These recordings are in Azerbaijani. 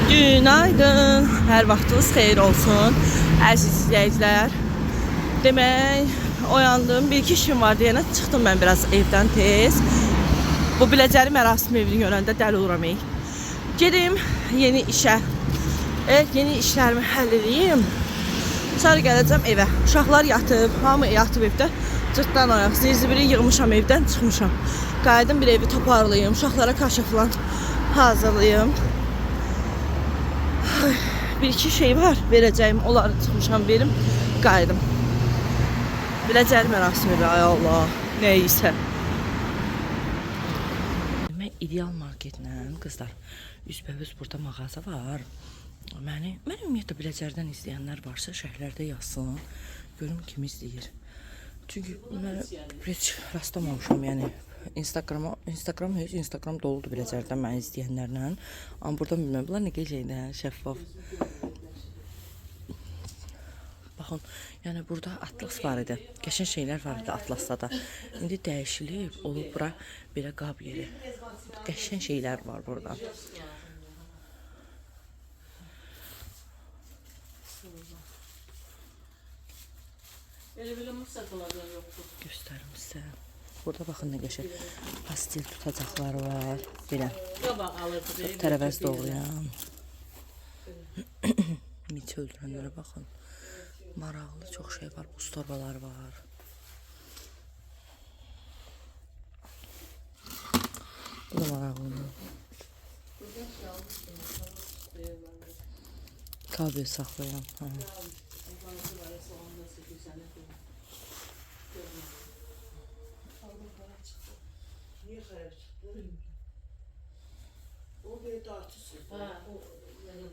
Günaydın, hər vaxtınız xeyir olsun, əziz izləyicilər. Demək, oyandım, bir-iki işim var deyənə çıxdım mən biraz evdən tez. Bu Biləcəri mərasim evini görəndə dəli oluram. Gedim yeni işə, yeni işlərimi həll edeyim. Sonra gələcəm evə. Uşaqlar yatıb, hamı yatıb evdə. Cırtdan ayaq, zirzibiri yığmışam evdən, çıxmışam. Qayıdım bir evi toparlayayım, uşaqlara kaşa falan hazırlayayım. Bir-iki şey var verəcəyim, onları çıxmışam verim, qayıdım. Biləcəri mərasimi, ay Allah, nə isə. Demək, İdeal Marketlə, qızlar, üzbəüz burada mağaza var. Mən ümumiyyətlə Biləcərdən izləyənlər varsa, şəhərlərdə yazsın, görüm kim izləyir. Çünki mən heç rastlamamışam, yəni. Instagram doludur Biləcərdən məni izləyənlərlə. Amma burada bilməm, bunlar nə gələcəkdə, şəffaf. Baxın, yəni burada atlas var idi. Qəşəng şeylər var idi atlasda da. İndi dəyişilib, olub bura belə qab yeri. Qəşəng şeylər var burada. Göstərim sizə. Burada baxın nə qəşəng pastel tutacaqları var. Belə. Tərəvəz doğrayan. Mit öldürənlərə baxın. Maraqlı çox şey var. Buz torbaları var. Bu da maraqlı. Kabel saxlayan. O bir tartısı. Ha, o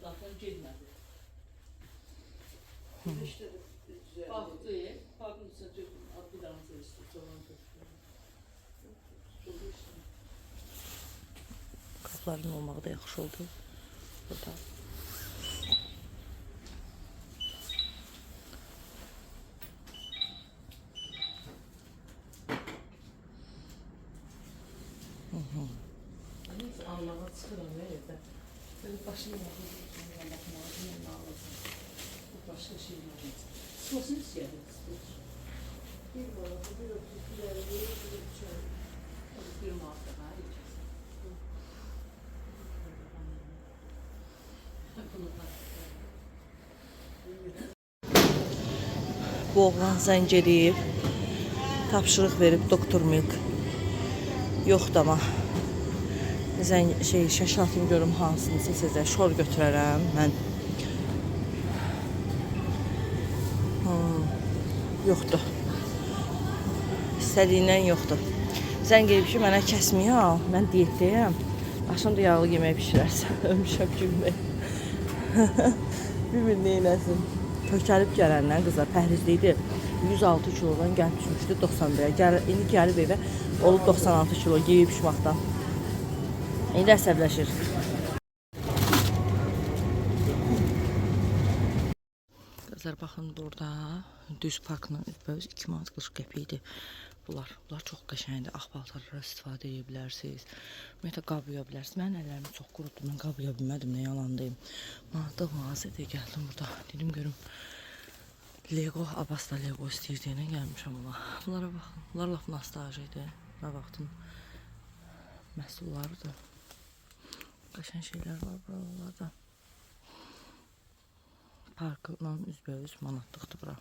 zaten girmedi. İşte baktı, bakmışsa bir daha Kapların olmağı da yaxşı oldu. Burada. Allah'a çıkıram evde. Böyle başını yapıyorum. Bu başka şey var. Sosun istedim. Bir bana bir öpücükler bir çay. Bir muhabbet Bu oğlan zəng edib, tapşırıq verib doktor Milk. Yoxdur ama. Şəşə atayım görüm hansını sizə şor götürərəm mən. Yoxdur. İstədiyindən yoxdur. Zəng edib ki, mənə kəsməyəm, mən diyetdəyəm. Axşam da yağlı yemək bişirərsən, ölmüşəm gülmək. Bir neynəsin. Kökəlib gələnlər qızlar pəhrizliydi. 106 kilodan gəlib düşmüşdü 91'ə. İndi gəlib evə olub 96 kilo yeyib düşməkdən. İndi əsəbləşir. Qızlar baxın burada düz parkla üzbəüz 2 manat 40 qəpikdir. Bunlar çox qəşəngdir. Ağ paltarlara istifadə edə bilərsiniz. Ümumiyyətlə qab yuya bilərsiniz. Mən əllərimi çox qurutdum. Mən qab yuya bilmədim, nə yalan deyim. Manatlıq mağazaya gəldim burada. Dedim görüm Lego, Abbas da Lego istəyir deyənə gəlmişəm ona. Bunlara baxın. Bunlar laf nostaljidir. Nə vaxtın məhsullarıdır. Qəşəng şeylər var buralarda. Parkla üzbəüz manatlıqdır bura.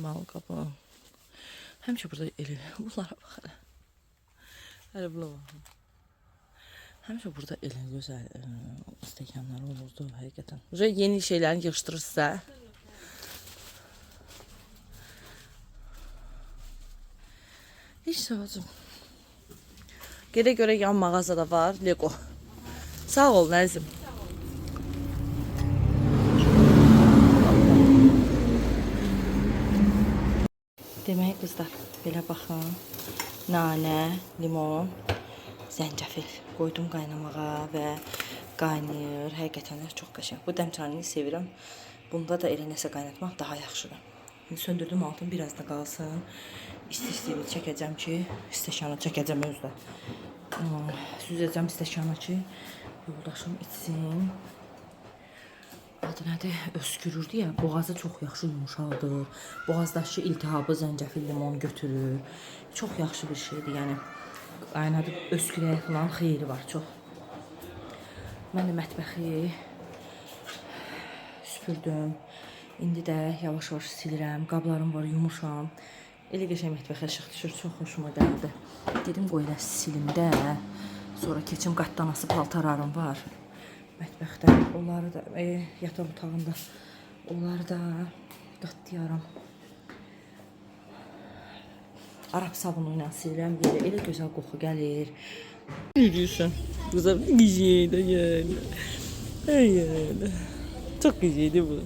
Mal qapı. Həmişə burada elə bunlara bax hələ. Hələ buna baxın. Həmişə burada elə gözəl stəkanlar olurdu həqiqətən. Yeni şeylərini yığışdırır sizə. Hiç savacım. Gedə görə yan mağazada var Lego. Sağ ol Nəzim. Demək qızlar, belə baxın. Nane, limon, zəncəfil qoydum qaynamağa və qaynayır. Həqiqətən də çox qəşəng. Bu dəmçanını sevirəm. Bunda da elə nəsə qaynatmaq daha yaxşıdır. Söndürdüm altın, biraz da qalsın. İsti-istiyini çəkəcəm ki, stəkana çəkəcəm özdə. Süzəcəm stəkana ki, yoldaşım içsin. Adı nədir? Öskürürdü ya, boğazı çox yaxşı yumuşaldır. Boğazdakı iltihabı zəncəfil limon götürür. Çox yaxşı bir şeydir, yəni. Aynadı öskürəyə falan xeyri var çox. Mən də mətbəxi süpürdüm. İndi də yavaş-yavaş silirəm. Qablarım var, yumuşam. Elə qəşəng mətbəxə işıq düşür, çox xoşuma gəldi. Dedim qoy elə silim də. Sonra keçim qatdanası paltarlarım var. Mətbəxdə onları da, yataq otağında onları da qatlayaram. Arap sabunu ilə silirəm, elə gözəl qoxu gəlir. Ne diyorsun? Güzel bir şeydi yani. Yani. Çok güzeldi bu.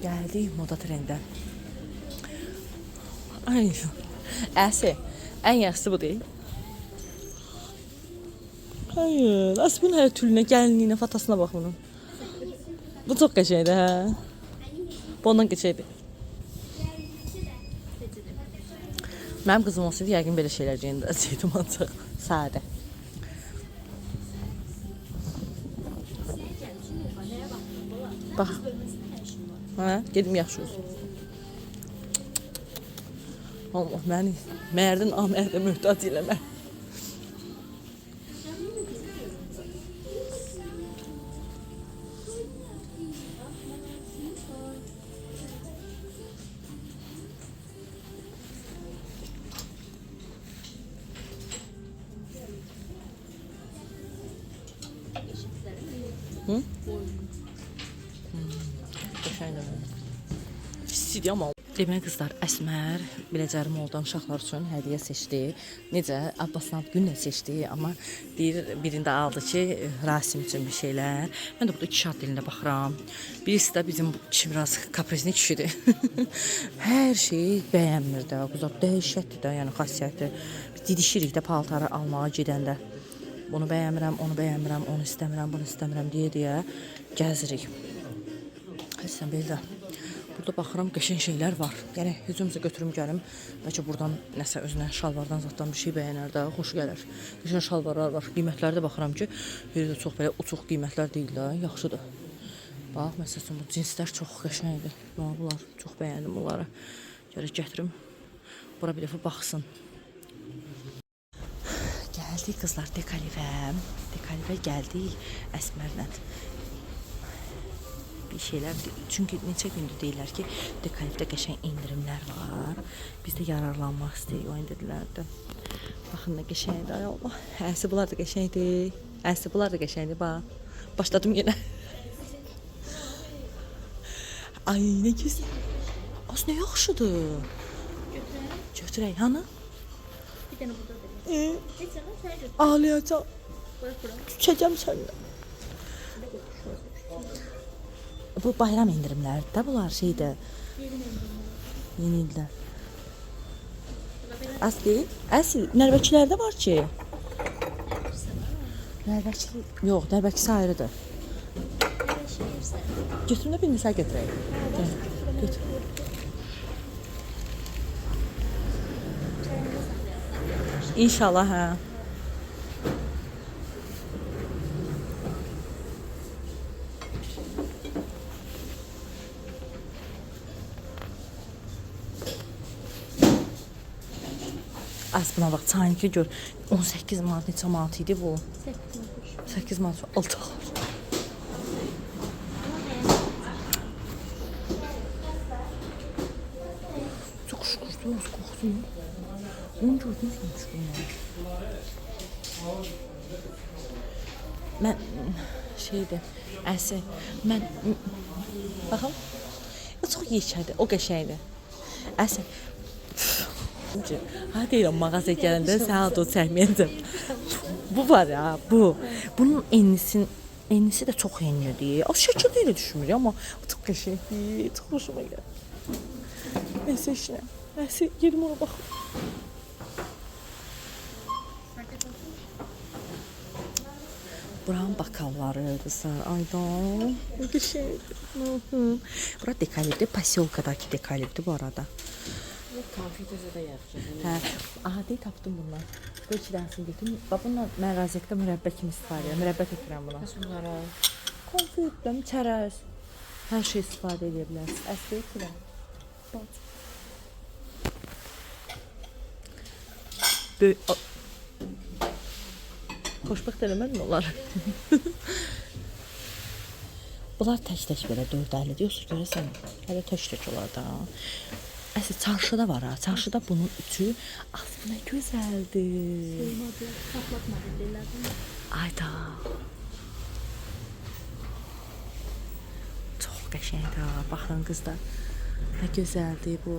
Geldi moda trenden. Ay. Əsi, en yaxşısı bu değil. Hayır. Asbın her türlüne, gəlinliyinə, fatasına bak bunun. Bu çok qəşəngdi ha. Bu ondan qəşəngdi. Mənim qızım olsaydı yəqin belə şeylər geyindirəcəydim ancaq sadə. Bax. Hə, gedim yaxşı olsun. Allah məni mərdin amərdə möhtac eləmə. Hı? İstəyir amma. Demək qızlar, Əsmər biləcərim oldan uşaqlar üçün hədiyyə seçdi. Necə? Abbaslan günlə seçdi, amma deyir birində aldı ki, Rasim üçün bir şeylər. Mən də burada iki şart dilində baxıram. Birisi də bizim biraz kaprizli kişidir. Hər şeyi bəyənmir də. Qızlar dəhşətdir də, yəni xasiyyəti. Biz didişirik də paltarı almağa gedəndə. Bunu bəyənmirəm, onu bəyənmirəm, onu istəmirəm, bunu istəmirəm deyə gəzirik. Həsən belə də. Burada baxıram, qəşəng şeylər var. Yəni, hücumsa götürüm gəlim. Bəlkə buradan nəsə özünə şalvardan zatdan bir şey bəyənər də, xoş gələr. Qəşəng şalvarlar var. Qiymətləri də baxıram ki, bir də çox belə uçuq qiymətlər deyil də, yaxşıdır. Bax, məsələn, bu cinslər çox qəşəngdir. Bunlar, çox bəyəndim bunları. Gələk gətirim. Bura bir dəfə baxsın. Gəldik qızlar Dekalivə. Dekalivə gəldik Əsmərlə. Bir şeylər, çünki neçə gündür deyirlər ki, Dekalivdə qəşəng indirimlər var. Biz də yararlanmaq istəyirik o indirimlərdən. Baxın nə qəşəngdir, ay Allah. Əsi bunlar da qəşəngdir. Əsi bunlar da qəşəngdir, bax. Başladım yenə. Ay nə güzel. Az nə yaxşıdır. Götürək, hanı? Bir tane burada da. Heç yana sen götür. Ağlayacağım. Bırak. Küçəcəm səndən. Bu bayram indirimləri də bunlar şeydə. Yeni ildə. Asli, nərbəkilərdə var ki. Nərbəki, yox, nərbəkisi ayrıdır. Götürün də birini sən götürək. Götür. İnşallah hə. Az buna bak, sanki gör 18 manat neçə manat idi bu? 8 manat 6. Çok şükürdünüz koktu. Onu gördünüz mü şükürler? Mən şeydi, əsi, mən baxın. Çox yekədir, o qəşəngdir. Əsi. Ha deyirəm, mağazaya gələndə sənə o çəkməyəcəm. Bu var ya, bu. Bunun ennisi də çox enlidir. O şəkildə elə düşmür amma çox qəşəngdir, çox xoşuma gəlir. Nəsə işinə. Nəsə yerim ona bax. Buranın bakalları qızlar. Aydan. Qəşəngdir. Bura dekalibdir. Posyolkadakı dekalibdir bu arada. Konfitözə də yaxşıdır. Hə, adi tapdım bundan. Bu iki dənəsini götürdüm. Bax bununla mən raziyətdə mürəbbə kimi istifadə edirəm. Mürəbbə tökürəm buna. Bəs bunlara Konfetdən çərəz. Hər şey istifadə edə bilərsiniz. Əsli yoxdur. Bax. Xoşbəxt eləmədin onlar? Bunlar tək-tək belə 4.50 yoxsa görəsən, hələ tək-tək olar da. Əsl çarşıda var ha, çarşıda bunun üçü aslında gözəldir. Saplaq modellərdən. Ayda. Çox qəşəngdir ha, baxın qızlar. Nə gözəldir bu.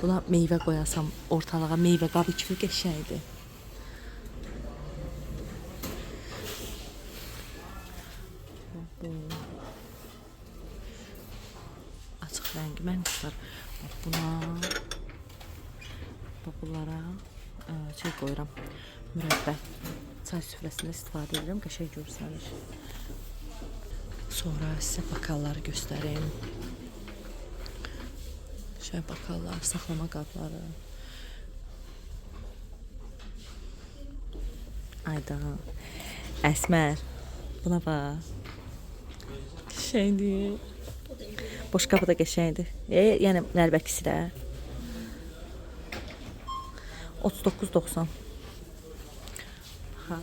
Buna meyvə qoyasam ortalığa meyvə qabı kimi qəşəngdir. Açıq rəngi mən qızlar buna bunlara şey qoyuram, mürəbbə çay süfrəsində istifadə edirəm, qəşəng görsənir. Sonra sizə bakalları göstərim. Şöyle bakallar, saxlama qabları. Ayda, Əsmər, buna bax. Qəşəngdir. Boş qapı da qəşəngdir. Yəni nəlbəkisi də. 39.90. Ha.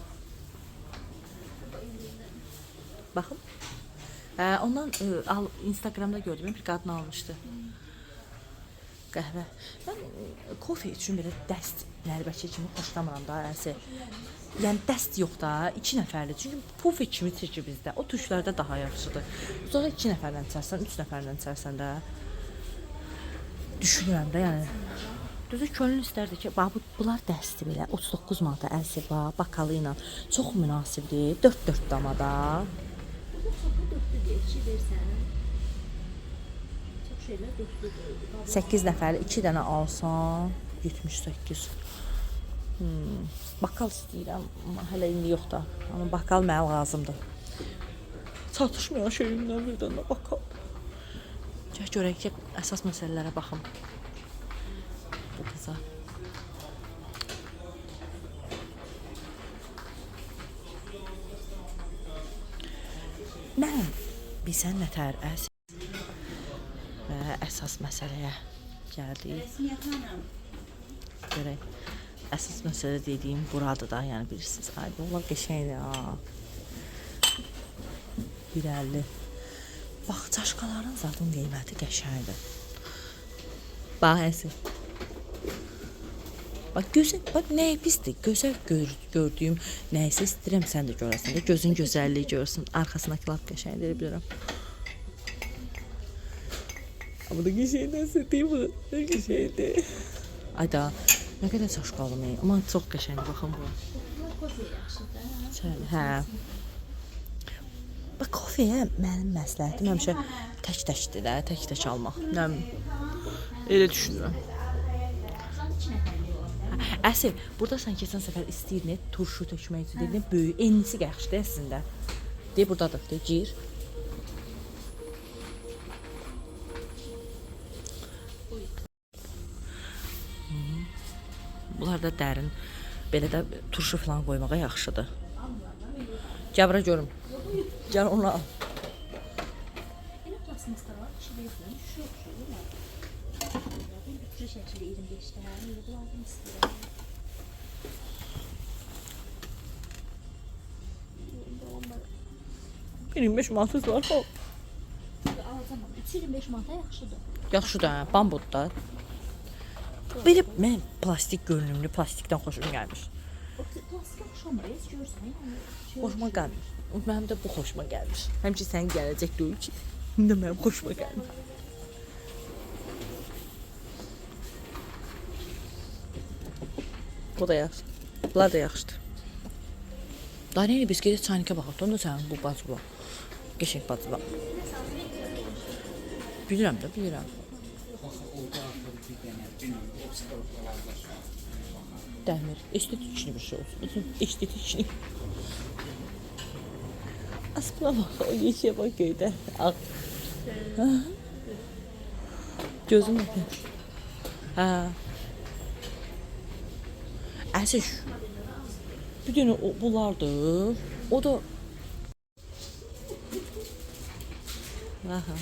Baxın. Ondan Instagramda gördüm, bir qadın almışdı. Qəhvə. Mən kofe üçün belə dəst nəlbəki kimi xoşlamıram da, yəni dəst yox da, 2 nəfərli. Çünki pufe kimi çəkir bizdə. O tuşlarda daha yaxşıdır. Sonra 2 nəfərdən içərsən, 3 nəfərdən içərsən də. Düşünürəm də, yəni. Düzü könül istərdi ki, bax bunlar dəsti belə 39 manata əlsi var, bakalı ilə çox münasibdir. 4 damada. Yoxsa bu 4-dür, 2 versən. Çox şeylər 4-dür. 8 nəfərli 2 dənə alsan 78. Bakal istəyirəm, amma hələ indi yox da. Amma bakal mənə lazımdır. Çatışmayan şeyimdən bir dənə bakal. Gəl görək ki, əsas məsələlərə baxım. Bu qıza. Mən bilsən nətər əsas məsələyə gəldik. Görək. Əsas məsələ dediyim buradır da, yəni bilirsiniz. Ay, bunlar qəşəngdir ha. 1.50. Bax, çaşqaların zadın qiyməti qəşəngdir. Bax, əsl. Bax, gözün, bax, nəyə pisdir? Gözəl gördüyüm nəyəsə istəyirəm, sən də görəsən də. Gözün gözəlliyi görsün. Arxasındakı lap qəşəngdir, bilirəm. Amma da qəşəngdir, deyil mi? Nə qəşəngdir. Ayda. Nə qədər çaşqalım, amma çox qəşəngdir, baxın bu. Hə. Bax, kofeyə mənim məsləhətim həmişə tək-təkdir də, tək-tək almaq. Elə düşünürəm. Əsl, burada sən keçən səfər istəyirdin, turşu tökmək istəyirdin, böyük, enlisi qəxşdir əslində. Deyir, buradadır, deyir, gir. Bunlar da dərin, belə də turşu falan qoymağa yaxşıdır. Gəl bura görüm. Gəl onu al. Elə plastiklər var, işi deyilən, şu oxşuyurlar. Bir bütçə şəkili 25-də, bunlardan istəyirəm. 25 manatız var o. Alacam, 325 manata yaxşıdır. Yaxşıdır, hə, bambudda. Belə mən plastik görünümlü, plastikdən xoşum gəlmiş. Plastik oxşamır, heç görsən. Xoşuma gəlmir. Mənim də bu xoşuma gəlmir. Həmçə sənin gələcək deyil ki, indi mənim xoşuma gəlmir. Bu da yaxşı. Bunlar da yaxşıdır. Daha neyini biz gedək çaynikə baxaq. Onda sənin bu bacıla. Qəşəng bacıla. Bilirəm də, bilirəm. Dəmir, estetikli bir şey olsun. Estetikli. Aslına bak, o yeşiyə bak göydə. Al. Gözüm bakın. Ha. Əsil bir dənə bunlardır. O da aha.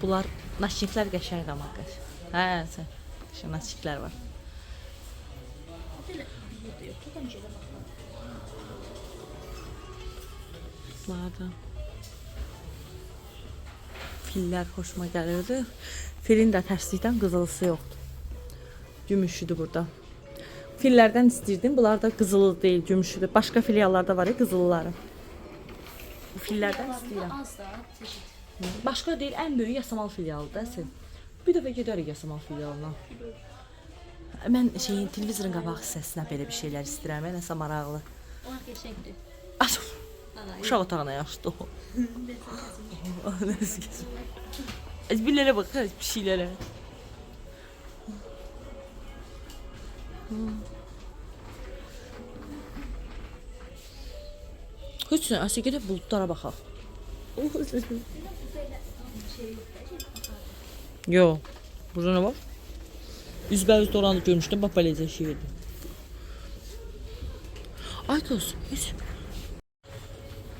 Bunlar naşiklər qəşəng amma qəşəng. Hə, sən. Şu naşiklər var. Bunlardan. Fillər xoşuma gəlirdi. Filin də tərslikdən qızılısı yoxdur. Gümüşüdür burada. Fillərdən istirdim. Bunlar da qızılı deyil, gümüşüdür. Başqa filiallarda var ya qızılları. Bu fillərdən istəyirəm. Az da çeşit. Başqa deyil, ən böyük Yasamal filialıdır əsil. Bir dəfə gedərik Yasamal filialına. Mən şeyin televizorun qabaq hissəsinə belə bir şeylər istəyirəm. Nəsə maraqlı. O qəşəngdir. Uşaq otağına yaxşıdır o. Billərə bax, bir şeylərə. Heç nə, əsə gedib buludlara baxaq. Yo, burada nə var? Üzbəüz dolanı görmüşdüm, bax beləcə şeydir. Ay kız, heç.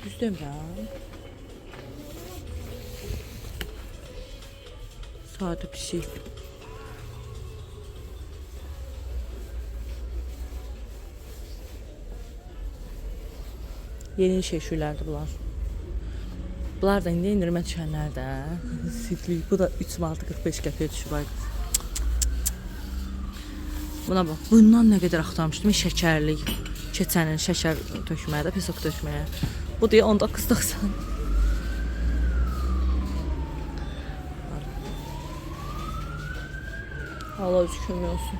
Düz demirəm. Sadə bir şey. Yeni şişələrdir bunlar. Bunlar da indi endirmə düşənlərdə. Südlük. Bu da 3 manat 45 qəpiyə düşüb ay. Buna bax. Bundan nə qədər axtarmışdım şəkərlik. Keçənin şəkər tökməyə də, pesok tökməyə. Bu deyə 19.90. Allah özü kömək olsun.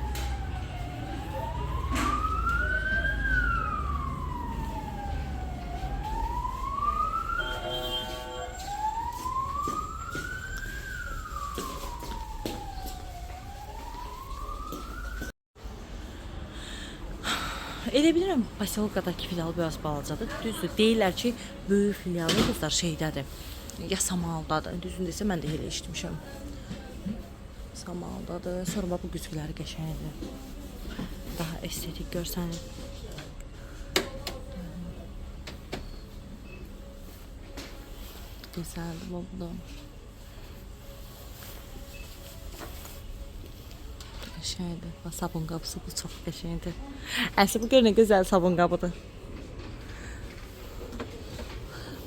Elə bilirəm, Poselkadakı filial biraz balacadır. Düzdür, deyirlər ki, böyük filialı qızlar şeydədir. Yasamaldadır. Düzünü desə mən də elə eşitmişəm. Samaldadır. Sonra bu güzgüləri qəşəngdir. Daha estetik görsənir. Gözəldir bu da. Qəşəngdir. Sabun qabısı bu çox qəşəngdir. Əsli bu gör nə gözəl sabun qabıdır.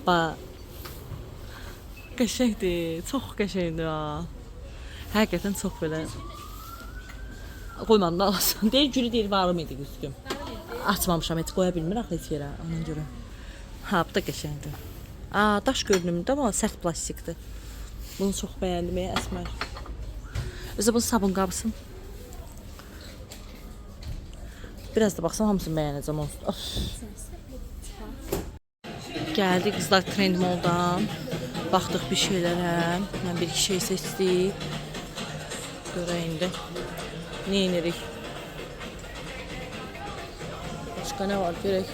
Bax. Qəşəngdir. Çox qəşəngdir ha. Həqiqətən çox belə. Qoymadım da alsın. Deyir gülü deyir varım idi güzgüm. Açmamışam heç qoya bilmirəm heç yerə ona görə. Ha bu da qəşəngdir. Aa daş görünümlüdür amma sərt plastikdir. Bunu çox bəyəndim Əsmər. Özü bu sabun qabısı. Biraz da baxsam hamısını bəyənəcəm onsuz. Gəldik qızlar Trend Mall'dan. Baxdıq bir şeylərə. Mən bir iki şey seçdik. Görək indi. Ne inirik? Başqa nə var görək.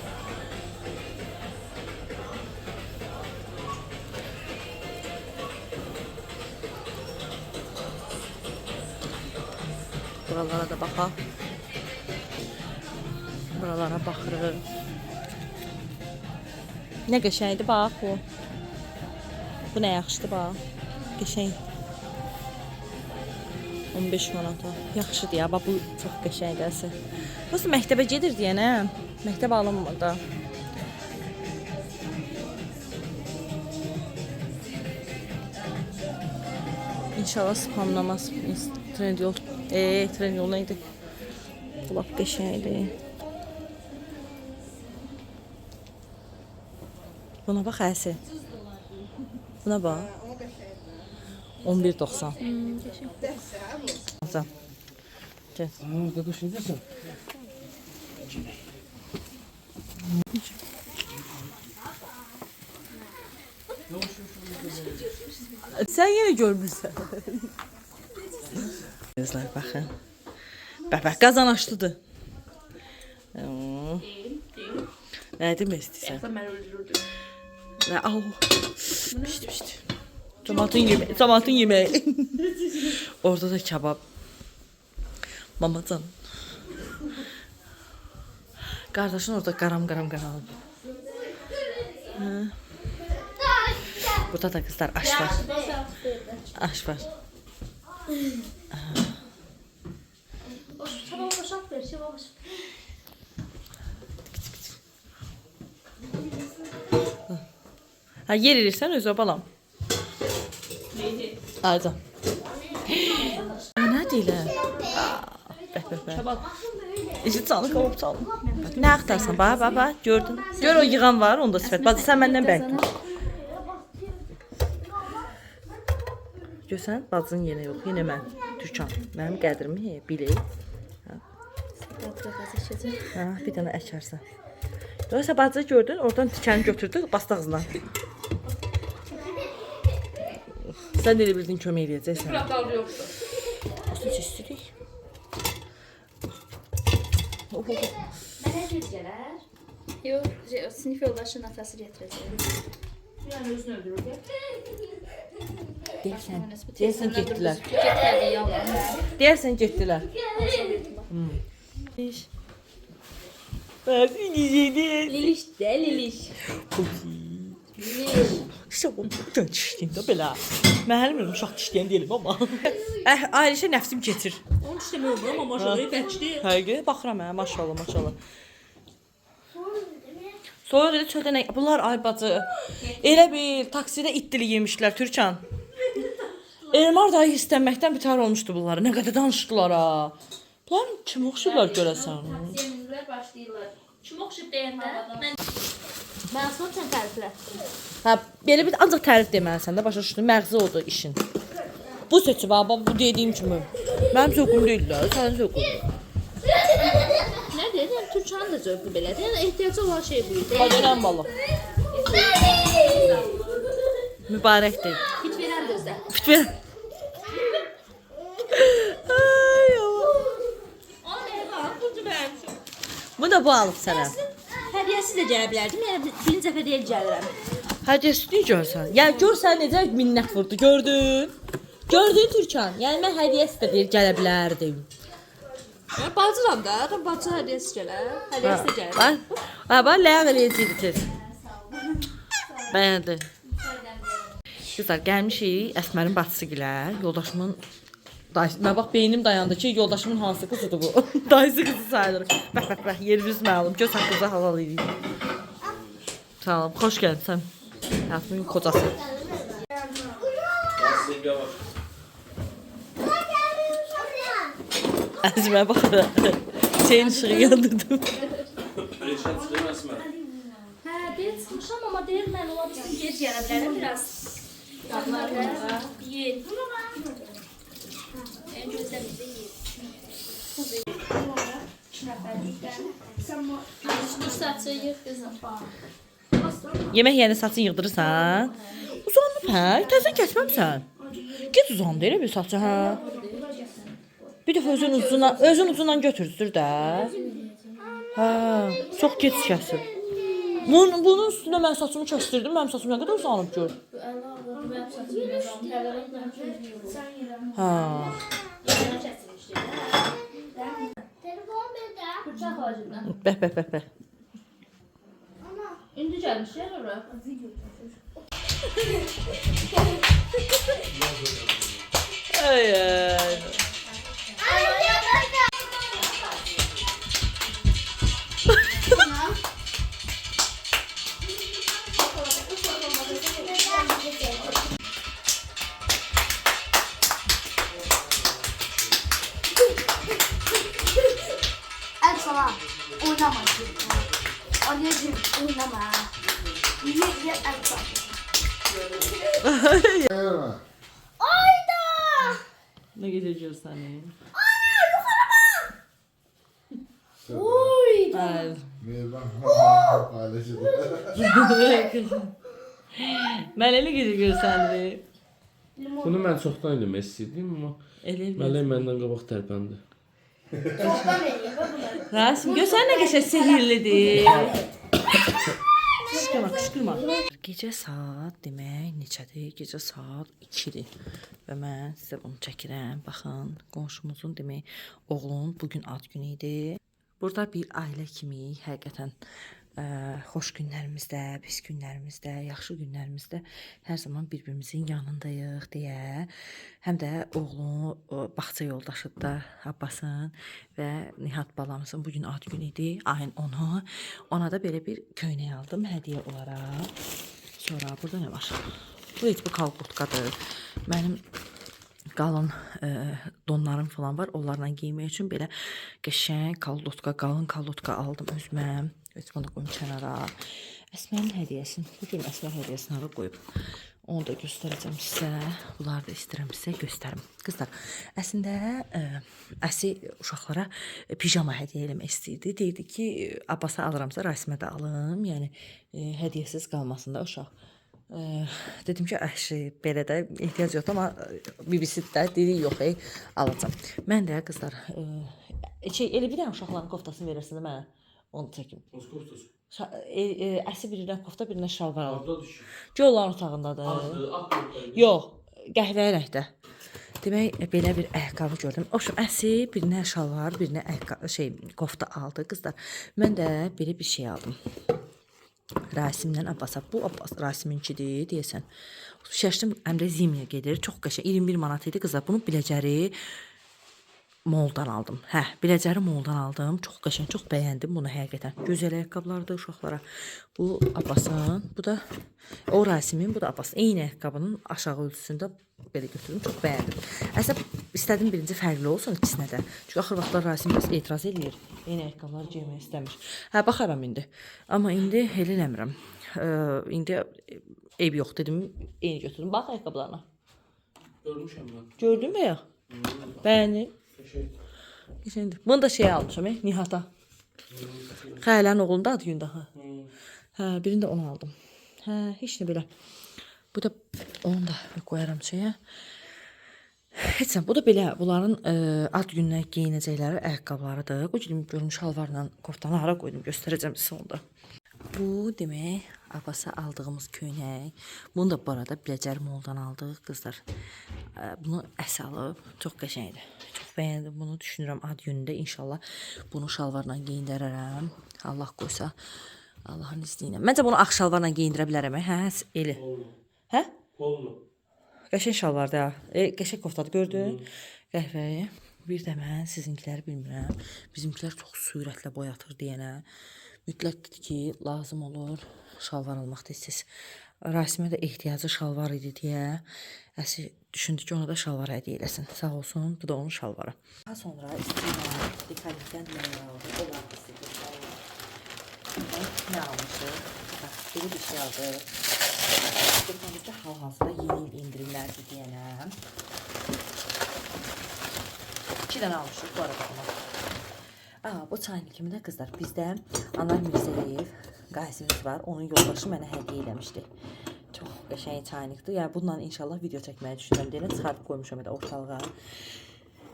Buralara da baxaq. Buralara baxırıq. Nə qəşəngdir bax bu. Bu nə yaxşıdır bax. Qəşəng. 15 manata. Yaxşıdır ya. Bax bu çox qəşəngdir. Prosta məktəbə gedir deyənə, məktəb alınmır da. İnşallah spamlamaz. Trendyol. Trendyol neydi? Bu lap qəşəngdir. Buna bax əsi. Buna bax. 11.90. Güzel. Gel. Sen yine görmüşsün. Gözler bakın. Bəh, qazan açdıdır. Deyim. Nə demək istəyirsən? Yaxda mən öldürürdüm. Və au. Pişdi. Tomatın yeməyi. Orada da kebab. Mamacan. Qardaşın orada qaram. Burada da kızlar aş var. Aş var. Çabuk boşalt ver, çabuk boşalt. Ha, yer erirsən özə balam. Neydi? Ayda. Nə deyirlər? Bəh. Çabuk. İşi çalı, qovub çalı. Nə axtarsan? Bax, gördün. Gör o yığan var, onda sifət. Bacı, sən məndən bərk. Görsən, bacının yenə yox, yenə mən. Türkan. Mənim qədrimi bilir. Bir dənə əkərsən. Görsə, bacı gördün, oradan tikəni götürdü, bastı ağzına. Sən elə bildin kömək eləyəcəksən. Bıraklar yoktu. Nasıl istirik? Mənə gedəcəklər. Yox, sinif yoldaşının atası gətirəcək. Yəni özünü öldürür. Deyərsən getdilər. Getmədi yalan. Deyərsən getdilər. Bax, necədir? Liliş də, Liliş. İşte bu dişliyim də belə. Mən hələ mən uşaq dişliyən deyiləm amma. Ayrışa nəfsim keçir. Onun işləmə olur amma maşallah bəkçi. Həqiqi baxıram hə, maşallah. Soyuq elə çöldə nə? Bunlar ay bacı. Elə bir taksidə itdili yemişlər Türkan. Elmar dayı istənməkdən bitar olmuşdu bunları. Nə qədər danışdılar ha. Bunlar kim oxşurlar görəsən? Taksiyə başlayırlar. Kim oxşub deyəndə mən asma sən təriflə. Hə, belə bir ancaq tərif deməlisən də, başa düşdün? Məğzi odur işin. Bu seçib ha, bu dediyim kimi. Mənim zövqüm deyil də, sənin zövqün. Nə deyirəm, Türkanın da zövqü belədir. Yəni ehtiyacı olan şey bu idi. Hadi balıq. Mübarəkdir. Fit verər gözlə. Fit ver. Ay Allah. Ona mənə bax, burcu bəyəm. Bu da bu alıb sənə. Hədiyyəsi də gələ bilərdim. Yəni birinci dəfə deyil gəlirəm. Hədiyyəsini görsən. Yəni görsən necə minnət vurdu, gördün? Gördün Türkan? Yəni mən hədiyyəsi də deyil gələ bilərdim. Ya bacıram da, bacı hədiyyəsi gələr. Hədiyyəsi də gəlir. Bax, ləğv eləyəcəkdi tez. Bəyəndi. Qızlar, gəlmişik Əsmərin bacısı gilə. Yoldaşımın dayısı. Mən bax beynim dayandı ki, yoldaşımın hansı qızıdır bu? Dayısı qızı sayılır. Bax, yerimiz məlum. Göz haqqınıza halal edin. Sağ olun, xoş gəlmişsən. Həyatımın kocası. Əzmə baxır. Senin ışığı yandırdım. Hə, deyil çıxmışam, amma deyir mən ola bilsin gec gələ bilərəm biraz. Qadınlarda yer. En gözlərimizdə yer. 2 nəfərlikdən. Dur saçı yığ qızım. Yemək yeni saçını yığdırırsan. Uzanıb hə? Təzən kəsməmsən. Get uzandı elə bir saçı hə. Bir dəfə özün ucundan götürdür də. Hə, çox gec kəsir. Bunun üstünə mən saçımı kəstirdim. Mənim saçım nə qədər uzanıb gör. Hə. Bəh. İndi gəlmiş ya ora. Ay. El sana oynama. Anneciğim oynama. Ye el sana. Ayda! Nə gedəcək səni? Oy! Ay. Mən elə gedəcək səni. Bunu mən çoxdan eləmək istəyirdim, amma Elə Mələk məndən qabaq tərpəndi. Çoxdan eləyim və bunları. Rasim görsən nə qəşəng sehirlidir. Qışqırma, qışqırma. Gecə saat demək neçədir? Gecə saat 2-dir. Və mən sizə bunu çəkirəm. Baxın, qonşumuzun demək oğlunun bugün ad günü idi. Burada bir ailə kimi həqiqətən xoş günlərimizdə, pis günlərimizdə, yaxşı günlərimizdə hər zaman bir-birimizin yanındayıq deyə həm də oğlunu bağça yoldaşıdır da Abbasın və Nihat balamızın bugün ad günü idi, ayın 10-u. Ona da belə bir köynək aldım hədiyyə olaraq. Sonra burada nə var? Bu heç bu kalqutkadır. Mənim qalın donlarım falan var. Onlarla giymək üçün belə qəşəng kallutka, qalın kallutka aldım özümə. Heç bunu qoyum kənara. Əsmərin hədiyyəsini, bu gün Əsmər hədiyyəsini hara qoyub. Onu da göstərəcəm sizə. Bunları da istəyirəm sizə göstərim. Qızlar, əslində Əsi uşaqlara pijama hədiyyə eləmək istəyirdi. Deyirdi ki, Abbasa alıramsa Rasimə də alım. Yəni hədiyyəsiz qalmasın da uşaq. Dedim ki, əşi, belə də ehtiyac yoxdur, amma BBC də dedi, yox, alacam. Mən də qızlar, elə bir dənə uşaqların koftasını verirsin də mənə. Onu çəkim. Hansı koftası? Əsi birindən kofta, birindən şalvar alır. Orada düşür. Gölların otağındadır. Ak koftayı. Yox, qəhvəyi rəngdə. Demək, belə bir ayaqqabı gördüm. Oxşum, Əsi birinə şalvar, birinə kofta aldı. Qızlar, mən də belə bir şey aldım. Rasimdən Abbasa. Bu Abbas Rasiminkidir, deyəsən. Şəşdim, Əmrə Zimiyə gedir. Çox qəşəng, 21 manat idi qızlar. Bunun biləcəri moldan aldım. Biləcəri moldan aldım. Çox qəşəng, çox bəyəndim bunu həqiqətən. Gözəl ayaqqabılardır uşaqlara. Bu Abbasın, bu da o Rasimin, bu da Abbasın. Eyni ayaqqabının aşağı ölçüsündə belə götürdüm. Çox bəyəndim. Əslində istədim birinci fərqli olsun ikisinə də. Çünki axır vaxtlar Rasim biraz etiraz eləyir. Eyni ayaqqabıları geymək istəmir. Baxaram indi. Amma indi elə eləmirəm. İndi eyb yox dedim. Eyni götürdüm. Bax ayaqqabılarına. Görmüşəm mən. Gördün mü ya? Bəyəndin. Geçendir. Bunu da şey almışım, Nihat'a. Xəyələrin oğlunda adı gün daha. Birini də onu aldım. Heç nə belə. Bu da onu da qoyaram şeyə. Heç nə, bu da belə bunların ad gününə geyinəcəkləri ayaqqabılarıdır. Qoyum görüm şalvarla koftanı hara qoydum, göstərəcəm sizə onda. Bu demək Abbasa aldığımız köynək. Bunu da bu arada Biləcəri moldan aldıq qızlar. Bunu Əsi alıb. Çox qəşəngdir. Çox bəyəndim bunu. Düşünürəm ad günündə inşallah bunu şalvarla geyindirərəm. Allah qoysa. Allahın izni ilə. Məncə bunu ağ şalvarla geyindirə bilərəm. Eli. Hə? Pollu. Qəşəng şalvardır ha. Qəşəng koftadır gördün? Qəhvəyi. Bir də mən sizinkiləri bilmirəm. Bizimkilər çox sürətlə boyatır deyənə. Mütləqdir ki, lazım olur şalvar almaq deyəsiz. Rasimə də ehtiyacı şalvar idi deyə Əsi düşündü ki, ona da şalvar hədiyyə eləsin. Sağ olsun, bu da onun şalvarı. Daha sonra istəyirəm, dekalifdən nə aldı, nə almışıq? Bax, belə bir şey aldı. Dekalifdə hal-hazırda yeni indirimlərdir deyənəm. 2 dənə almışıq bu arada ona. Bu çaynikimi də qızlar, bizdə Anar Mirzəyev Qaysimiz var, onun yoldaşı mənə hədiyyə eləmişdi. Çox qəşəng çaynikdir. Yəni bununla inşallah video çəkməyi düşünürəm deyilən, çıxarıb qoymuşam da ortalığa.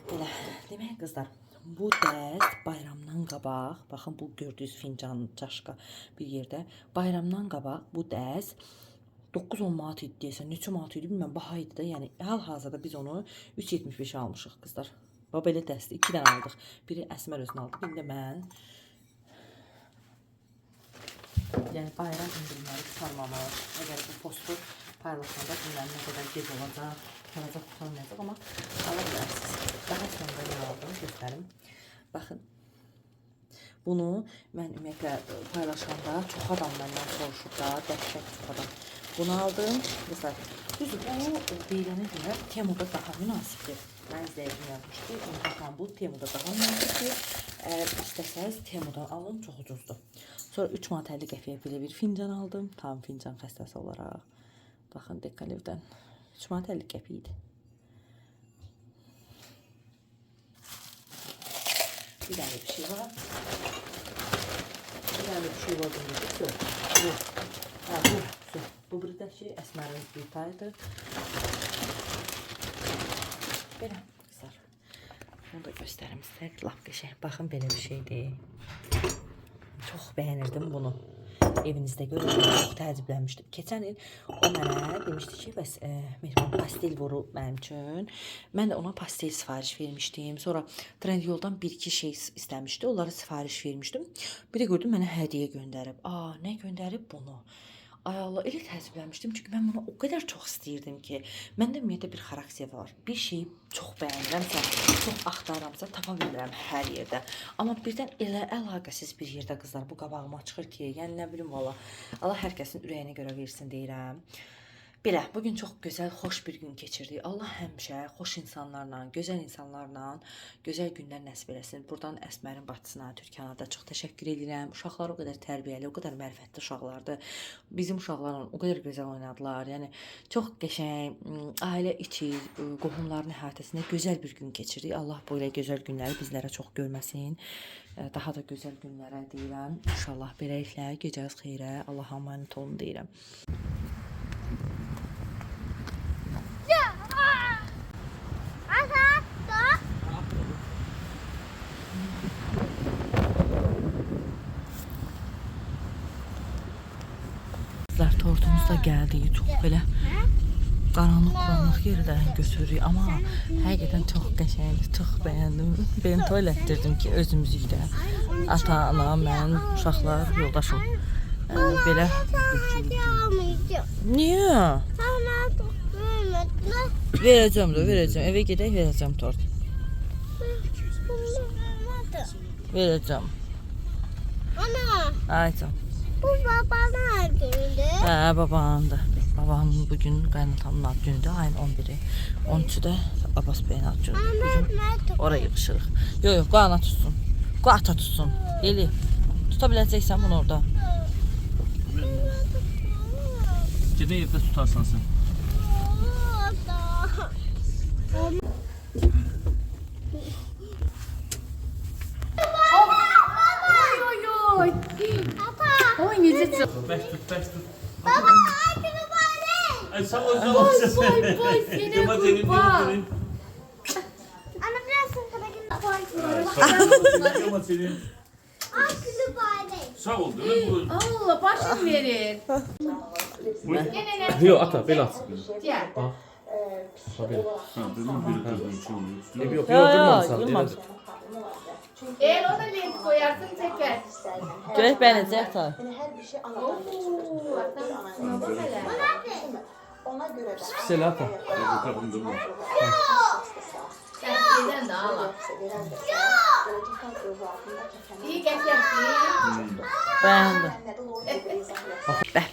Belə, demək qızlar, bu dəst bayramdan qabaq, baxın bu gördüyünüz fincan, çaşqa bir yerdə, bayramdan qabaq bu dəst 9-10 manat idi deyəsən, neçə manat idi bilməm, baha idi də, yəni hal-hazırda biz onu 3.75 almışıq qızlar. Belə dəsti 2 dənə aldıq. Biri Əsmər özünü aldı, biri də mən. Yəni bayram indirimləri tutarmamaq. Əgər bu postu paylaşmada bilməm nə qədər gec olacaq, tutaracaq, tutarmayacaq, amma ala bilərsiniz. Daha sonra nə aldım, göstərim. Baxın, bunu mən ümumiyyətlə paylaşanda çox adam məndən soruşub da, dəhşət çox adam. Bunu aldım. Qızlar, düzdür, bu deyilənə görə Temuda daha münasibdir. Mən izləyicim yazmışdı. Baxın, bu Temuda daha münasibdir. Əgər istəsəz Temudan alın, çox ucuzdur. Sonra 3 manat 50 qəpiyə belə bir fincan aldım. Tam fincan xəstəsi olaraq. Baxın, Dekalevdən 3 manat 50 qəpi idi. Bir dənə bir şey var. Bir dənə bir şey var. Bu burada şey Əsmərin bir payıdır. Belə qızlar. Bunu da göstərim sizə. Lap qəşəng. Baxın belə bir şeydir. Çox bəyənirdim bunu. Evinizdə görürəm. Çox təəccüblənmişdim. Keçən il o mənə demişdi ki, bəs Mehriban pastel vurub mənim üçün. Mən də ona pastel sifariş vermişdim. Sonra Trendyoldan bir-iki şey istəmişdi. Onlara sifariş vermişdim. Bir də gördüm mənə hədiyyə göndərib. Nə göndərib bunu? Ay Allah, elə təəccüblənmişdim çünki mən bunu o qədər çox istəyirdim ki, məndə ümumiyyətlə bir xarakter var. Bir şeyi çox bəyənirəmsə, çox axtarıramsa, tapa bilmirəm hər yerdə. Amma birdən elə əlaqəsiz bir yerdə qızlar bu qabağıma çıxır ki, yəni nə bilim valla. Allah hər kəsin ürəyinə görə versin deyirəm. Belə, bugün çox gözəl, xoş bir gün keçirdik. Allah həmişə xoş insanlarla, gözəl insanlarla gözəl günlər nəsib eləsin. Buradan Əsmərin bacısına, Türkiyana da çox təşəkkür edirəm. Uşaqlar o qədər tərbiyəli, o qədər mərifətli uşaqlardır. Bizim uşaqlarla o qədər gözəl oynadılar. Yəni çox qəşəng, ailə içi, qohumların əhatəsində gözəl bir gün keçirdik. Allah belə gözəl günləri bizlərə çox görməsin. Daha da gözəl günlərə deyirəm. İnşallah beləliklə gecəniz xeyrə. Allaha əmanət olun deyirəm. Kızlar tortumuz da geldi. Çok böyle karanlık yerden götürüyor ama hakikaten çok qəşəngdir, çok beğendim. Ben tuvalettirdim ki özümüzü də ata, ana, mən, uşaqlar, yoldaşım. Belə. Niye? Vereceğim de vereceğim. Eve gidək vereceğim tort. Vereceğim. Ana, Ay canım. bu babanın ad günüdür. Babanın da. Babamın bugün qaynatamın ad günüdür. Ayın 11-i. 13-də Abbas bəyin ad günüdür. Bugün oraya yığışırıq. Yox, qoy ana tutsun. Qoy ata tutsun. Eli. Tuta biləcəksən bunu orada. Gedin evdə tutarsan sən. Oy necə çox. Bəş tut. Baba, ad günü var. Ay sen o yüzden olacaksın. Boy seni kurban. Ana biraz sonra Ama senin. ad günü var. Sağ ol değil mi? Allah başım verir. Yok ata bel at. Gel. Yok Yılmadı. Eğer ona lent koyarsın çeker. Görək bəyənəcək ata. Sel ata. Sen de ağla. İyi geçersin. Bəyəndim.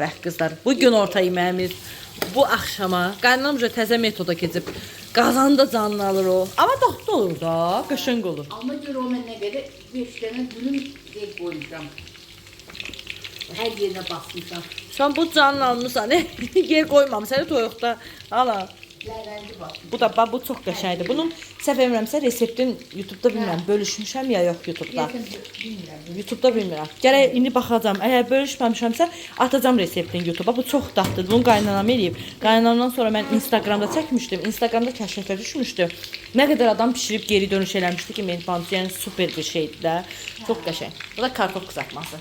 Bəh qızlar, bugün orta yeməyimiz bu axşama qaynanamca təzə metoda keçib qazanda canlı alır o. Amma dadlı olur da, qəşəng olur. Ama göre o mənə görə 5 dənə dürüm zey koymuşam. Her yerine basmışam. Sən bu canlı almısan, yer qoymamısan toyuqda. Ala. Ləyvənci basmışam. Bu da bu çox qəşəngdir. Bunun səhv eləmirəmsə reseptin YouTube-da bilmirəm, bölüşmüşəm ya yox YouTube-da. Bilmirəm. YouTube-da bilmirəm. Gərək indi baxacağam. Əgər bölüşməmişəmsə atacağam reseptin YouTube-a. Bu çox dadlıdır. Bunu qaynanam eləyib. Qaynanamdan sonra mən Instagramda çəkmişdim. Instagramda kəşfətə düşmüşdü. Nə qədər adam bişirib geri dönüş eləmişdi ki, menüpanı yəni super bir şeydir də. Çox qəşəng. Bu da kartof qızartması.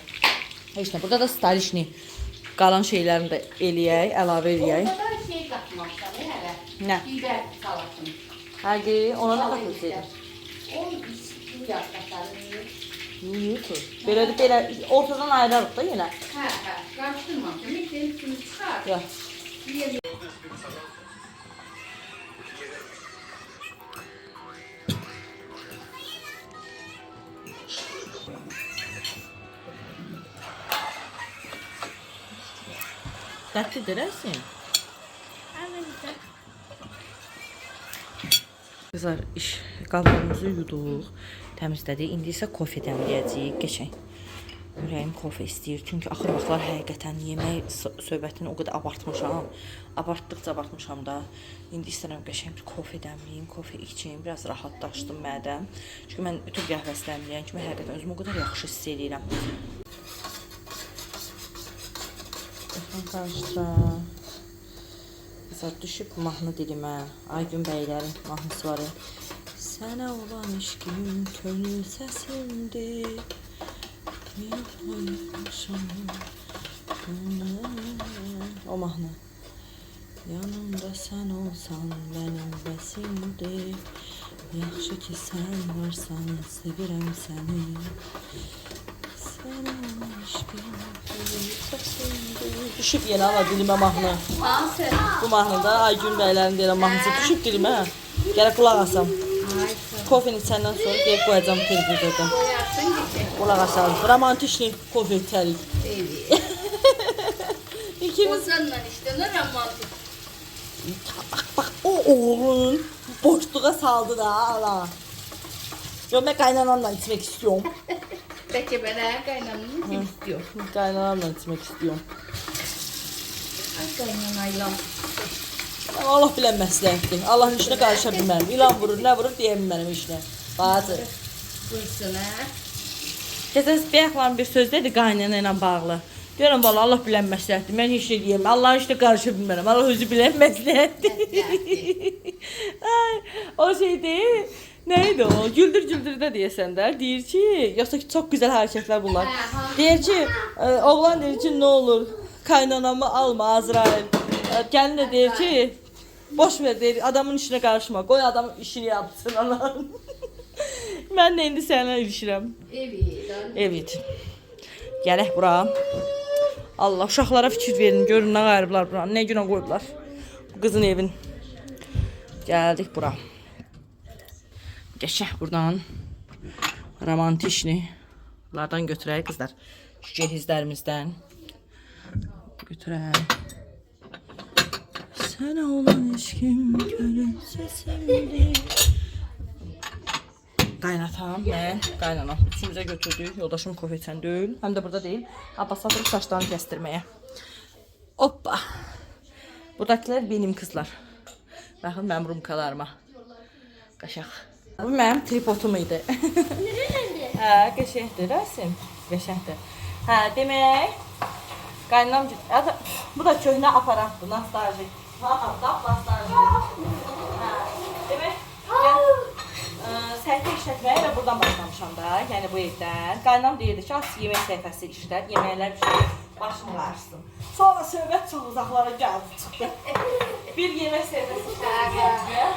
Heç nə. Burada da stalişni qalan şeylərini də eləyək, əlavə eləyək. Orada da şey qatmışam hələ. Nə? Biber salatını. Həqiqi, ona nə qatılsaydı? O bu yaz qatarını. Yox. Belə ortadan ayırarıq da yenə. Hə, qarışdırmamışam. Mikserin üstünü çıxar. Yox. Dərtlidir əsin. Kızlar iş qablarımızı yuduq, təmizlədik. İndi isə kofe dəmləyəcəyik. Qəşəng. Ürəyim kofe istəyir. Çünki axır vaxtlar həqiqətən yemək söhbətini o qədər abartmışam. Abartmışam da. İndi istəyirəm qəşəng bir kofe dəmləyim, kofe içeyim. Biraz rahatlaşdım mədəm. Çünki mən bütün qəhvəsi dəmləyən kimi həqiqətən özümü o qədər yaxşı hiss edirəm. Qarışdıram. Kızlar düşüb mahnı dilimə. Aygün bəylərin mahnısı var. Sənə olan eşqim könül səsimdir. Bir paylaşam. O mahnı. Yanımda sən olsan mənim bəsimdir. Yaxşı ki sən varsan, sevirəm səni. Sənə olan eşqim könül səsimdir. Düşüb yenə ama dilimə mahnı. Bu mahnıda Aygün bəylərin deyilən mahnısı düşüb dilimə. Gələk qulaq asam. Kofeni içəndən sonra deyib qoyacam televizorda. Qulaq asalım. Romantikli kofe içərik. İkimiz... Ozanla işte ne romantik. Bak o oğlun boşluğa saldı da ala. Yo ben kaynanamla içmek istiyorum. Peki ben kaynanamı kim istiyor? Kaynanamla içmek istiyorum. Ay kaynanayla. Allah bilən məsləhətdir. Allahın işinə qarışa bilmərəm. İlan vurur, nə vurur deyəm mənim işinə. Bazı. Buyursun ha. Keçən bəyəklərin bir söz dedi qaynana ilə bağlı. Deyirəm valla Allah bilən məsləhətdir. Mən heç şey deyəm. Allahın işinə qarışa bilmərəm. Allah özü bilən məsləhətdir. Ay, o şey deyil. Neydi o? Güldür güldürdə deyəsən də. Deyir ki, yoxsa ki çox gözəl hərəkətlər bunlar. Deyir ki, oğlan deyir ki, nə olur? Kaynanamı alma Azrail. Gəlin də deyir ki, boş ver deyir, adamın işinə qarışma. Qoy adamın işini yapsın Allah'ım. Mən də indi sənə ilişirəm. Evet. Gələk bura. Allah, uşaqlara fikir verin, görün nə qayırıblar bura, nə günə qoyublar. Bu qızın evin. Gəldik bura. Geçək buradan. Romantikni. Bunlardan götürək qızlar. Şu cehizlərimizdən. Götürək. Sənə olan eşqim gönül səsimdir. Qaynatam, mən, qaynanam. Üçümüzə götürdük. Yoldaşım kofe içən deyil. Həm də burada deyil. Abbas satırıq saçlarını kəstirməyə. Hoppa. Buradakiler benim kızlar. Baxın mənim rumkalarıma. Qaşaq. Bu mənim tripodum idi. Hə, qəşəngdir, Rasim. Qəşəngdir. Hə, demək, qaynanam, bu da köhnə aparatdır, nostaljik. Demək, səhifə işlətməyə və buradan başlamışam da, yəni bu evdən. Qaynam deyirdi ki, az yemək səhifəsi işlət, yeməklər düşür, başım qarşısın. Sonra söhbət çox uzaqlara gəldi, çıxdı. Bir yemək səhifəsi işlətməyə,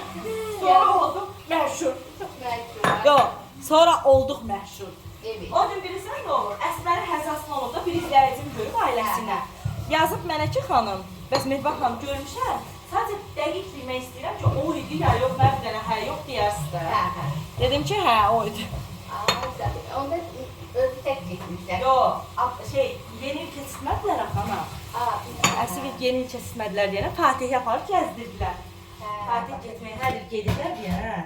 sonra oldum məşhur. Yox, sonra olduq məşhur. O gün bilirsən nə olur? Əsməri həzaslı olur da bir izləyicim görüb ailəsinə. Yazıb mənə ki, xanım, bəs Mehbah xanım görmüşəm, sadəcə dəqiq bilmək istəyirəm ki, o idi ya, yox, mən bir dənə hə, yox deyərsiz də. Dedim ki, hə, o idi. Onda özü tek çekmişler. Yox, yeni il keçirmədilər xana. Əsl yeni il keçirmədilər deyənə Fatih yaparıb gəzdirdilər. Fatih getməyə hər il gedirlər deyənə.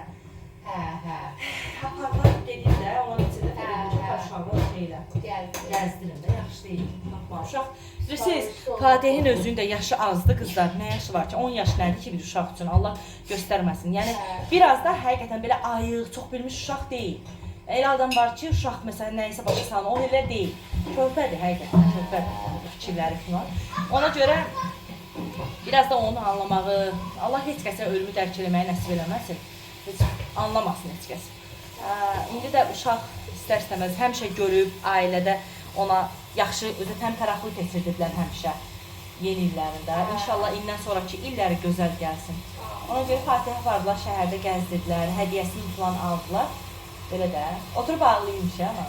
Aparlar gedirlər, onun içində televizyon uşağı şeylə. Gəzdirin də, yaxşı deyil. Uşaq, bilirsiniz, Fatih'in özünün də yaşı azdı qızlar. Nə yaşı var ki? 10 yaş nədir ki bir uşaq üçün? Allah göstərməsin. Yəni, biraz da həqiqətən belə ayıq, çox bilmiş uşaq deyil. Elə adam var ki, uşaq məsələn nəyəsə başa salın, o elə deyil. Körpədir, həqiqətən körpədir fikirləri falan. Ona görə biraz da onu anlamağı, Allah heç kəsə ölümü dərk eləməyi nəsib eləməsin. Heç anlamasın heç kəs. İndi də uşaq istər-istəməz həmişə görüb, ailədə ona yaxşı, özü təmtəraqlı keçirdiblər həmişə yeni illərində. İnşallah ildən sonraki illəri gözəl gəlsin. Ona görə Fatihə vardılar, şəhərdə gəzdirdilər, hədiyəsini falan aldılar. Belə də. Oturub ağlaymış ya ama.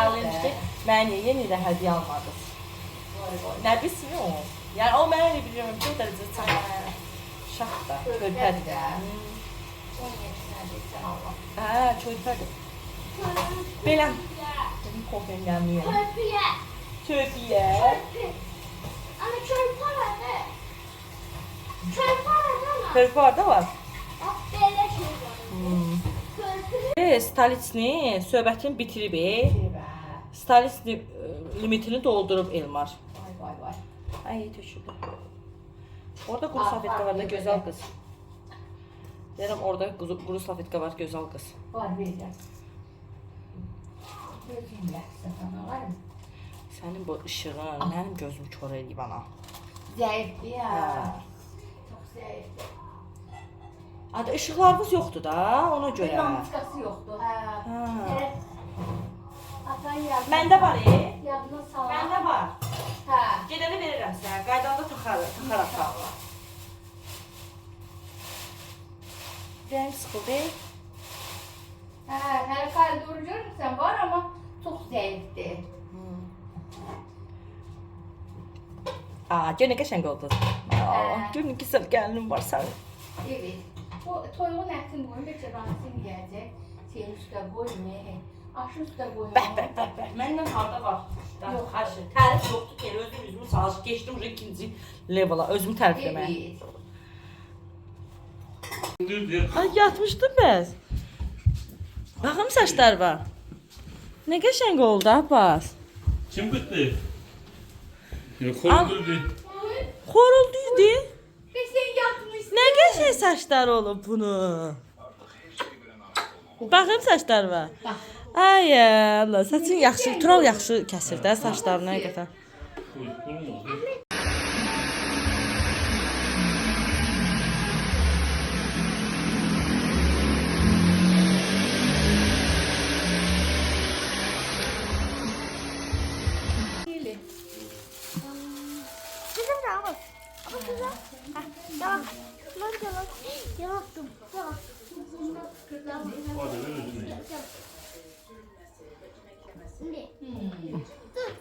Ağlaymış ki, mən yeni ilə hədiyə almadınız. Nə bilsin o? Yəni o mənə elə biliyorum ki, o dərəcə çəkir. Şah da, körpədir. Hə, körpədir. Belə. Dedim, kofem gəlməyəm. Körpüye. Körpüyə. Ama körpü aradı. Körpü aradı ama. Körpü orada var. Bak böyle şey var. Körpü. Stalisini söhbətini bitirib. Stalisini limitini doldurub Elmar. Vay. Ay, töküldü. Orada quru safetka var da gözəl qız. Deyirəm, orada quru safetka var, gözəl qız. Var vereceğim. Gözümle sana var mı? Sənin bu ışığın mənim gözümü kör eləyib ana. Zayıftı ya. Ha. Çok zayıftı. Adı ışıqlarımız yoxdur da, ona görə. Lampiskası yoxdur. Hə. Ha. Atan yazdı. Məndə var, Yadına sal. Məndə var. Hə. Gedəni verirəm sənə, qaydanda taxaraq. Rəng sıxıldı. Hə, hələ koridoru görürsən var amma çox zəifdir. Aa, gör nə qəşəng oldu. Aa, gör nə gözəl gəlinim var sənin. Evet. O toyuğun ətini qoyun, belki rahatsın gələcək. Senin üstə qoymayın. Aşın üstə qoymayın. Bəh. Məndən harda var? Yox, xaşı. Tərif yoxdur ki, özüm üzümü çalışıb keçdim ikinci levela, özümü tərifləməyə. Evet. Ay yatmışdın bəs. Baxım saçlar var. Nə qəşəng oldu Abbas. Kim gitti? Yok, korkuldu. Xorulduydu. Ve sen yatmışsın. Nə qəşəng saçlar olub bunu. Baxım saçlar var. Ay Allah, saçın yaxşı, Tural yaxşı kəsir də saçlarını həqiqətən. Bizim de ama. Ama güzel. Yalan. Yalattım. Hadi ver özünü. Ne? Dur.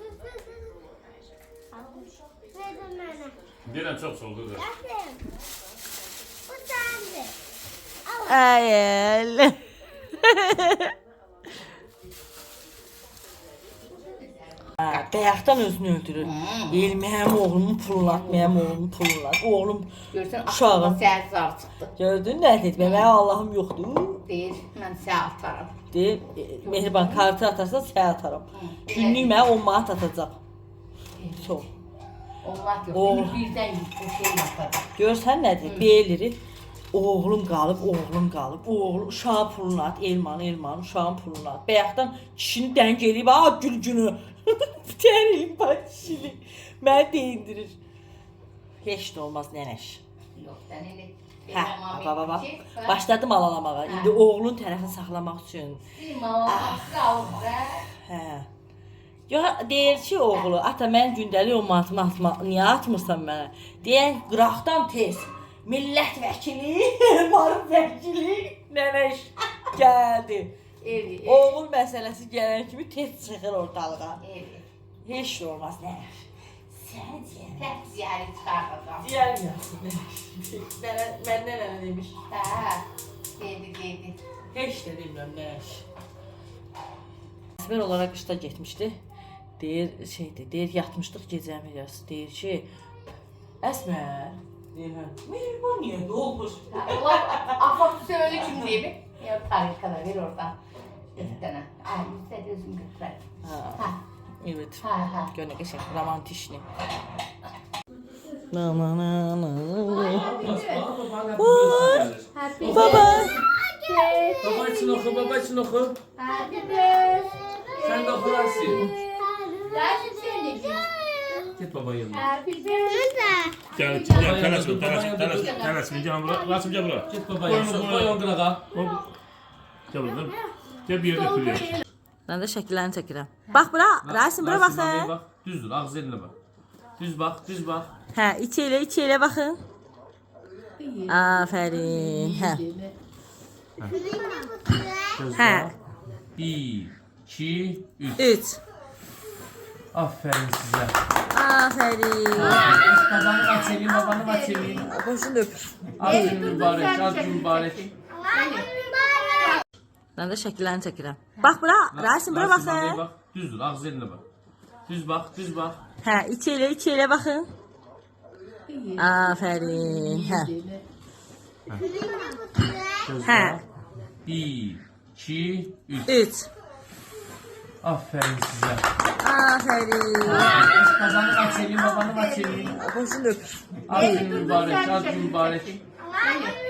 Verin bana. Diren çok soldu da. Bakın. Bu sende. Ay Allah. Bayaqdan özünü öldürür. El mənim oğlumun pulunu at, mənim oğlumun pulunu at. Oğlum Görsən uşağım. axşama səhər zar çıxdı. Gördün nə dedi? Mənim Allahım yoxdur. Deyir, mən səhər atarım. Deyir, mehriban kartı atarsan sənə atarım. Günlük mənə 10 manat atacaq. Çox. Onlar yox. Oo. Birdən bu şey atarım. Görsən nədir? Beyilir. Oğlum qalıb. Oğlum uşağın pulunu at, elmanı, uşağın pulunu at. Bayaqdan kişini dəng eləyib, ha gülgünü. Bitərim bax kişini. Məni deyindirir. Heç də olmaz nənəş. Yox, sən elə Hə, baba. Başladım alalamağa. İndi oğlun tərəfini saxlamaq üçün. Hə. Yox, deyir ki oğlu, ata mən gündəlik o manatımı atma, niyə atmırsan mənə? Deyən qıraqdan tez. Millət vəkili, marif vəkili, nənəş gəldi. Evet. Oğul məsələsi gələn kimi tez çıxır ortalığa. Evet. Heç də olmaz nənəş. Sən deyən. Tək ziyarət çıxardacam. Deyər yazsın. Məndən nə demiş? Hə. Dedi. Heç də demirəm nənəş. Əsmər olaraq qışda getmişdi. Deyir yatmışdıq gecəmi yarısı. Deyir ki, Əsmər, deyirəm, mehriban niyə dolmuş? Onlar afaq söyle kim deyir? Ya tarikada ver oradan. Bir dənə. Ay, yüzdə özüm götürərəm. Ha, evet. Hə. Gör nə qəşəng, romantişni. Baba. Baba için oku. Happy birthday. Sen de okularsın. Dersin seni. Git babanın yanına. Happy birthday. Gel, tanışma. Gel buraya. Rasim gel buraya. Git baba ya. Koy on qırağa. Gel buradan. Gel bir yere götürüyor. Mən də şəkillərini çəkirəm. Bax bura, Rasim bura bax sən. Bak. Düz dur. Ağız eline bak. Düz bak. Hə, içi elə baxın. Afərin. Hə. Hə. 1, 2, 3. 3. Aferin size. Afərin. Babanı aç elin, babanı aç elin. Qoşun da öpür. Az gün mübarek, az gün mübarek. Mən də şəkillərini çəkirəm. Bax bura, Rasim bura bax sən. Bak. Düz dur. Ağız eline bak. Düz bak. Hə, içi elə baxın. Afərin. Hə. Hə. 1, 2, 3. 3. Aferin size. Afərin. Babanı aç elin, babanı aç elin. Qoşun da öpür. Az gün mübarek, az gün mübarek. Happy